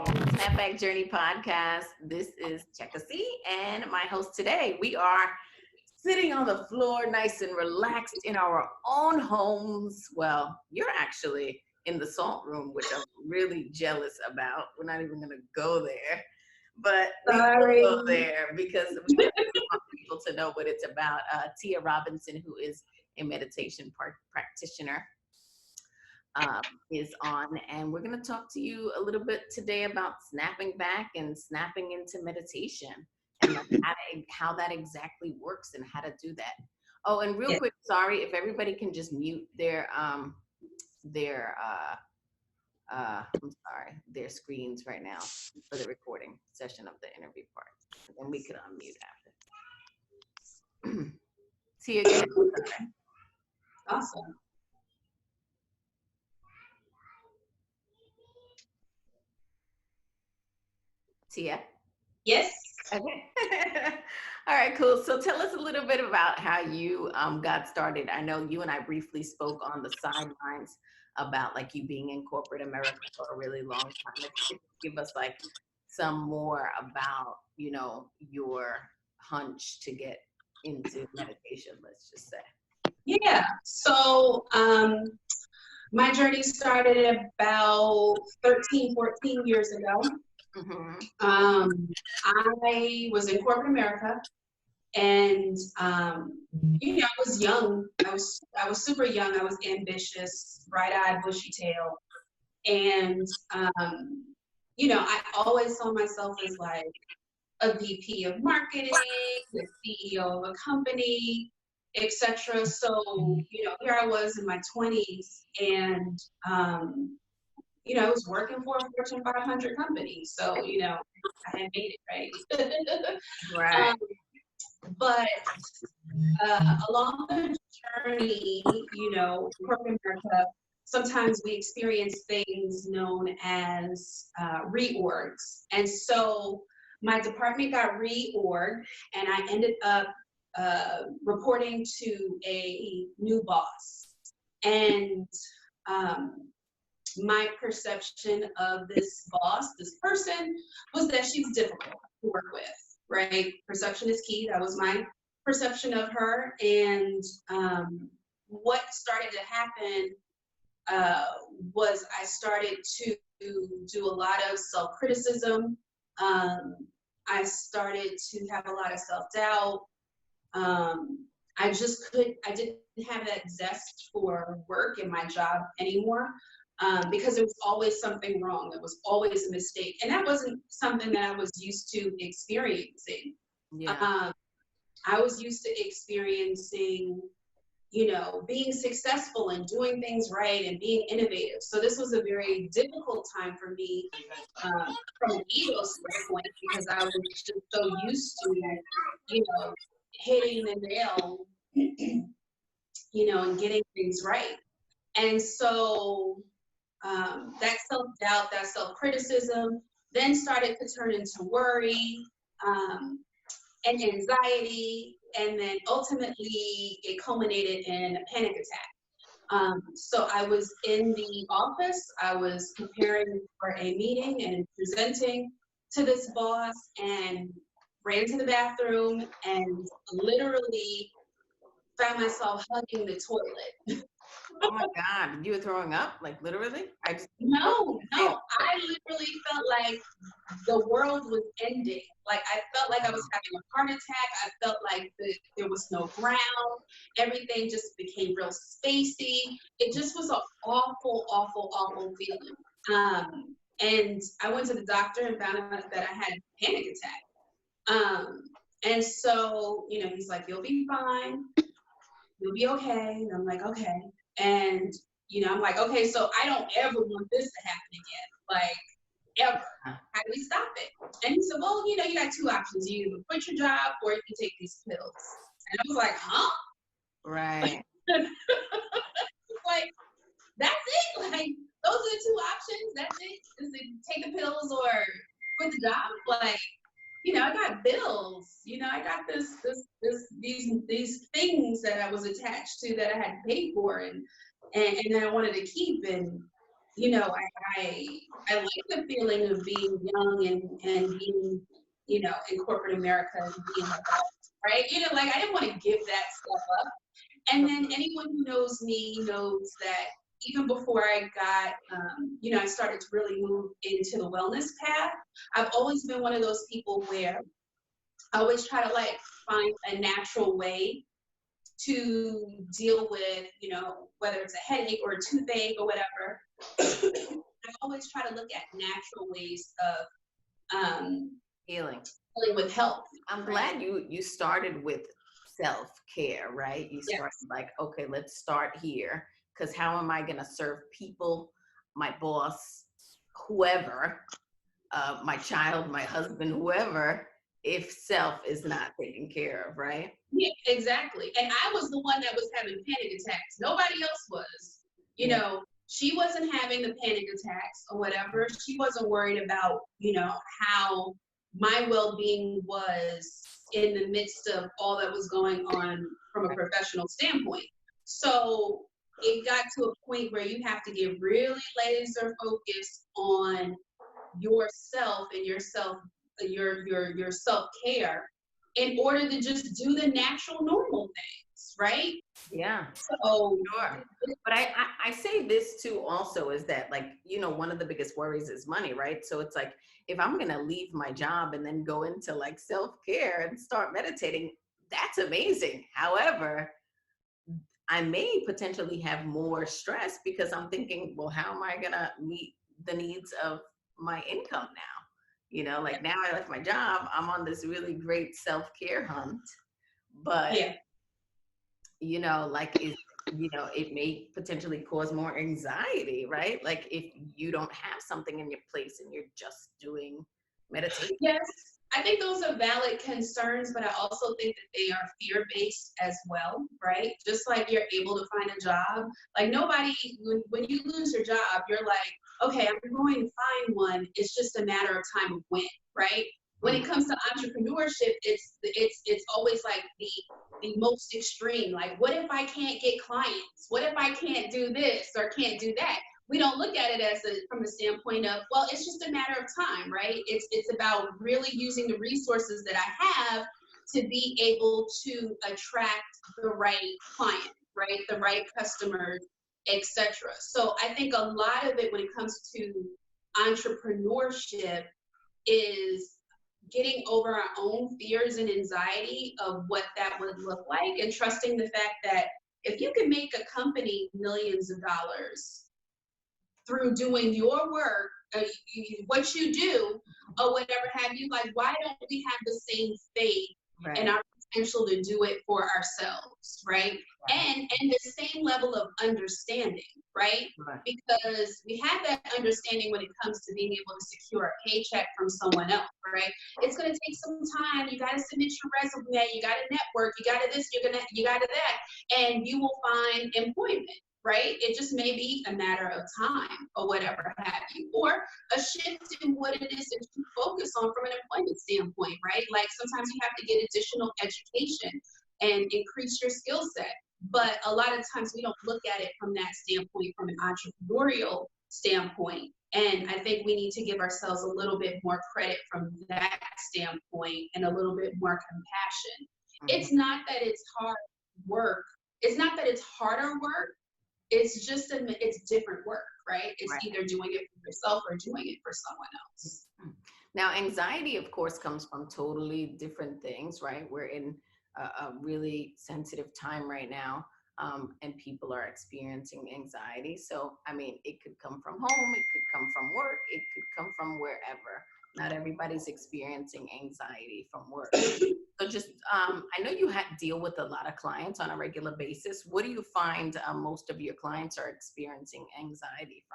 Snapback Journey podcast. This is Checka and my host today. We are sitting on the floor, nice and relaxed in our own homes. Well, you're actually in the salt room, which I'm really jealous about. We're not even going to go there, but we will go there because we want people to know what it's about. Tia Robinson, who is a meditation practitioner, is on, and we're going to talk to you a little bit today about snapping back and snapping into meditation and how that exactly works and how to do that. Oh, and real quick, sorry if everybody can just mute their screens right now for the recording session of the interview part, and we could unmute after. See you again. Awesome. Tia? Yes. Okay. All right, cool. So tell us a little bit about how you got started. I know you and I briefly spoke on the sidelines about like you being in corporate America for a really long time. If you could give us like some more about, you know, your hunch to get into meditation, let's just say. Yeah. So my journey started about 13, 14 years ago. Mm-hmm. I was in corporate America, and you know, I was young. I was super young. I was ambitious, bright-eyed, bushy-tailed, and you know, I always saw myself as like a VP of marketing, the CEO of a company, etc. So, you know, here I was in my 20s, and you know, I was working for a Fortune 500 company. So, you know, I had made it, right? Right. But along the journey, you know, corporate America, sometimes we experience things known as reorgs. And so my department got reorged, and I ended up reporting to a new boss. And my perception of this boss, this person, was that she's difficult to work with, right? Perception is key. That was my perception of her. And what started to happen was I started to do a lot of self-criticism. I started to have a lot of self-doubt. I didn't have that zest for work in my job anymore. Because there was always something wrong. There was always a mistake. And that wasn't something that I was used to experiencing. Yeah. I was used to experiencing, you know, being successful and doing things right and being innovative. So this was a very difficult time for me from an ego standpoint, because I was just so used to, you know, hitting the nail, you know, and getting things right. And so that self-doubt, that self-criticism then started to turn into worry and anxiety, and then ultimately it culminated in a panic attack. So I was in the office, I was preparing for a meeting and presenting to this boss, and ran to the bathroom and literally found myself hugging the toilet. Oh my God, you were throwing up, like literally? No, I literally felt like the world was ending. Like I felt like I was having a heart attack. I felt like there was no ground. Everything just became real spacey. It just was an awful, awful, awful feeling. And I went to the doctor and found out that I had a panic attack. And so, you know, he's like, "You'll be fine. You'll be okay." And I'm like, "Okay." And, you know, I'm like, "Okay, so I don't ever want this to happen again. Like, ever. How do we stop it?" And he said, "Well, you know, you got two options. You either quit your job or you can take these pills." And I was like, "Huh?" Right. Like, that's it? Like, those are the two options? That's it? Is it take the pills or quit the job? Like, you know, I got bills. You know, I got these things that I was attached to that I had paid for and that I wanted to keep. And you know, I like the feeling of being young and being, you know, in corporate America and being a boss, right? You know, like I didn't want to give that stuff up. And then anyone who knows me knows that even before I got, you know, I started to really move into the wellness path, I've always been one of those people where I always try to like find a natural way to deal with, you know, whether it's a headache or a toothache or whatever. I always try to look at natural ways of Healing. dealing with health. I'm Right? glad you started with self-care, right? You started Yes. like, okay, let's start here. Because how am I going to serve people, my boss, whoever, my child, my husband, whoever, if self is not taken care of, right? Yeah, exactly. And I was the one that was having panic attacks. Nobody else was. You Yeah. know, she wasn't having the panic attacks or whatever. She wasn't worried about, you know, how my well-being was in the midst of all that was going on from a professional standpoint. So it got to a point where you have to get really laser focused on yourself and your self-care in order to just do the natural normal things, right? Yeah. So Sure. But I say this too also is that like, you know, one of the biggest worries is money, right? So it's like, if I'm going to leave my job and then go into like self-care and start meditating, that's amazing. However, I may potentially have more stress because I'm thinking, well, how am I going to meet the needs of my income now? You know, like now I left my job, I'm on this really great self-care hunt, but yeah. you know, like you know, it may potentially cause more anxiety, right? Like if you don't have something in your place and you're just doing meditation. Yes, I think those are valid concerns, but I also think that they are fear-based as well, right? Just like you're able to find a job. Like nobody, when you lose your job, you're like, okay, I'm going to find one. It's just a matter of time of when, right? When it Mhm. comes to entrepreneurship, it's always like the most extreme. Like, what if I can't get clients? What if I can't do this or can't do that? We don't look at it as from the standpoint of, well, it's just a matter of time, right? It's about really using the resources that I have to be able to attract the right client, right? The right customers, etc. So I think a lot of it when it comes to entrepreneurship is getting over our own fears and anxiety of what that would look like and trusting the fact that if you can make a company millions of dollars through doing your work, what you do, or whatever have you, like, why don't we have the same faith in Right. our potential to do it for ourselves, right? Right. And the same level of understanding, right? Right. Because we have that understanding when it comes to being able to secure a paycheck from someone else, right? It's going to take some time. You got to submit your resume. You got to network. You got to this. You got to that, and you will find employment, right? It just may be a matter of time or whatever have you, or a shift in what it is that you focus on from an employment standpoint, right? Like sometimes you have to get additional education and increase your skill set. But a lot of times we don't look at it from that standpoint, from an entrepreneurial standpoint. And I think we need to give ourselves a little bit more credit from that standpoint and a little bit more compassion. Mhm. It's not that it's hard work. It's not that it's harder work. It's just it's different work, right? It's Right. either doing it for yourself or doing it for someone else. Now, anxiety, of course, comes from totally different things, right? We're in a really sensitive time right now, and people are experiencing anxiety. So, I mean, it could come from home, it could come from work, it could come from wherever. Not everybody's experiencing anxiety from work. So, just I know you deal with a lot of clients on a regular basis. What do you find most of your clients are experiencing anxiety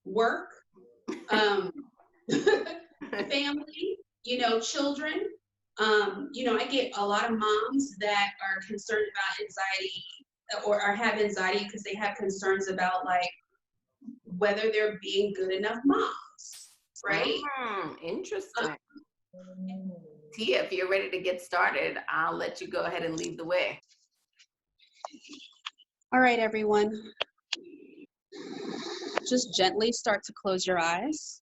Work, um, from? family, you know, children. You know, I get a lot of moms that are concerned about anxiety or have anxiety because they have concerns about like whether they're being good enough moms, right? Um, Interesting. Tia, if you're ready to get started, I'll let you go ahead and lead the way. All right, everyone. Just gently start to close your eyes.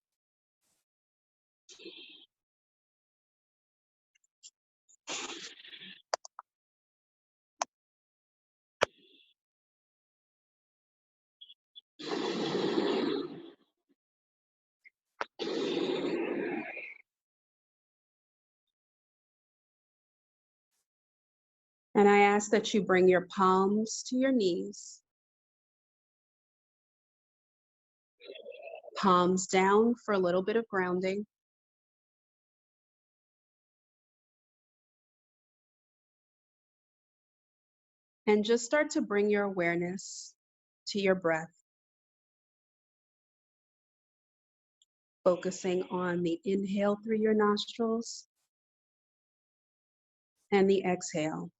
And I ask that you bring your palms to your knees, palms down for a little bit of grounding. And just start to bring your awareness to your breath, focusing on the inhale through your nostrils and the exhale